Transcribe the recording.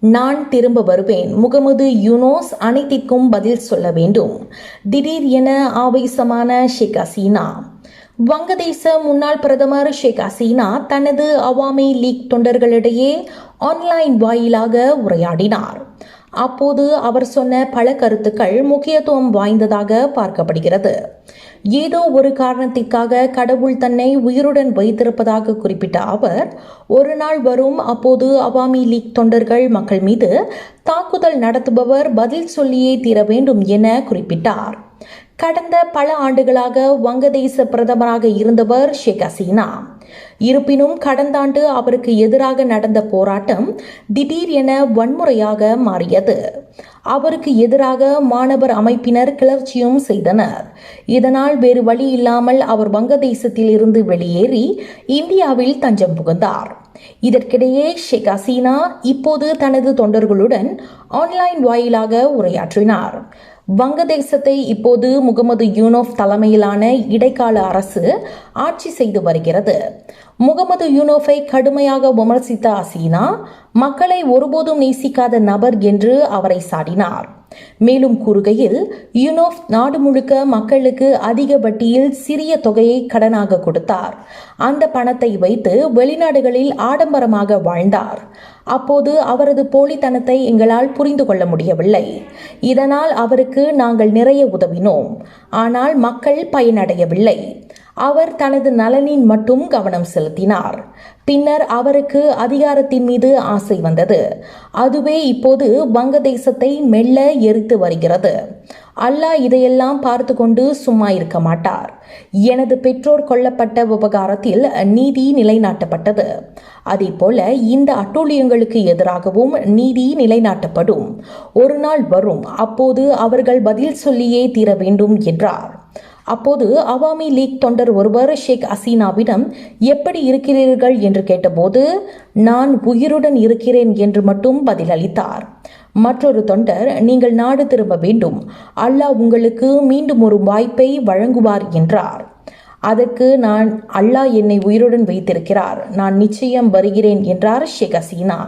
நான் திரும்ப வருவேன். முகமது யூனூஸ் அனைத்திற்கும் பதில் சொல்ல வேண்டும். திடீர் என ஆவேசமான ஷேக் ஹசீனா. வங்கதேச முன்னாள் பிரதமர் ஷேக் ஹசீனா தனது அவாமி லீக் தொண்டர்களிடையே ஆன்லைன் வாயிலாக உரையாடினார். அப்போது அவர் சொன்ன பல கருத்துக்கள் முக்கியத்துவம் வாய்ந்ததாக பார்க்கப்படுகிறது. ஏதோ ஒரு காரணத்திற்காக கடவுள் தன்னை உயிருடன் வைத்திருப்பதாக குறிப்பிட்ட அவர், ஒரு நாள் வரும் அப்போது அவாமி லீக் தொண்டர்கள் மக்கள் மீது தாக்குதல் நடத்துபவர் பதில் சொல்லியே தீர வேண்டும் என குறிப்பிட்டார். கடந்த பல ஆண்டுகளாக வங்கதேச பிரதமராக இருந்தவர் ஷேக் ஹசீனா. இருப்பினும் கடந்த ஆண்டு அவருக்கு எதிராக நடந்த போராட்டம் திடீர் என வன்முறையாக மாறியது. அவருக்கு எதிராக மாணவர் அமைப்பினர் கிளர்ச்சியும் செய்தனர். இதனால் வேறு வழி இல்லாமல் அவர் வங்கதேசத்தில் இருந்து வெளியேறி இந்தியாவில் தஞ்சம் புகுந்தார். இதற்கிடையே ஷேக் ஹசீனா இப்போது தனது தொண்டர்களுடன் ஆன்லைன் வாயிலாக உரையாற்றினார். வங்கதேசத்தை இப்போது முகமது யூனூஸ் தலைமையிலான இடைக்கால அரசு ஆட்சி செய்து வருகிறது. முகமது யூனூஸை கடுமையாக விமர்சித்த ஹசீனா, மக்களை ஒருபோதும் நேசிக்காத நபர் என்று அவரை சாடினார். மேலும் கூறுகையில், யூனூஸ் நாடு முழுக்க மக்களுக்கு அதிக வட்டியில் சிறிய தொகையை கடனாக கொடுத்தார். அந்த பணத்தை வைத்து வெளிநாடுகளில் ஆடம்பரமாக வாழ்ந்தார். அப்போது அவரது போலித்தனத்தை எங்களால் புரிந்து கொள்ள முடியவில்லை. இதனால் அவருக்கு நாங்கள் நிறைய உதவினோம். ஆனால் மக்கள் பயனடையவில்லை. அவர் தனது நலனின் மட்டும் கவனம் செலுத்தினார். பின்னர் அவருக்கு அதிகாரத்தின் மீது ஆசை வந்தது. அதுவே இப்போது வங்கதேசத்தை மெல்ல எரித்து வருகிறது. அல்லாஹ் இதையெல்லாம் பார்த்து கொண்டு சும்மா இருக்க மாட்டார். எனது பெற்றோர் கொல்லப்பட்ட விவகாரத்தில் நீதி நிலைநாட்டப்பட்டது. அதேபோல இந்த அட்டூழியங்களுக்கு எதிராகவும் நீதி நிலைநாட்டப்படும். ஒரு நாள் வரும், அப்போது அவர்கள் பதில் சொல்லியே தீர வேண்டும் என்றார். அப்போது அவாமி லீக் தொண்டர் ஒருவர் ஷேக் ஹசீனாவிடம் எப்படி இருக்கிறீர்கள் என்று கேட்டபோது, நான் உயிருடன் இருக்கிறேன் என்று மட்டும் பதிலளித்தார். மற்றொரு தொண்டர், நீங்கள் நாடு திரும்ப வேண்டும், அல்லாஹ் உங்களுக்கு மீண்டும் ஒரு வாய்ப்பை வழங்குவார் என்றார். அதற்கு அல்லாஹ் என்னை உயிருடன் வைத்திருக்கிறார், நான் நிச்சயம் வருகிறேன் என்றார் ஷேக் ஹசீனா.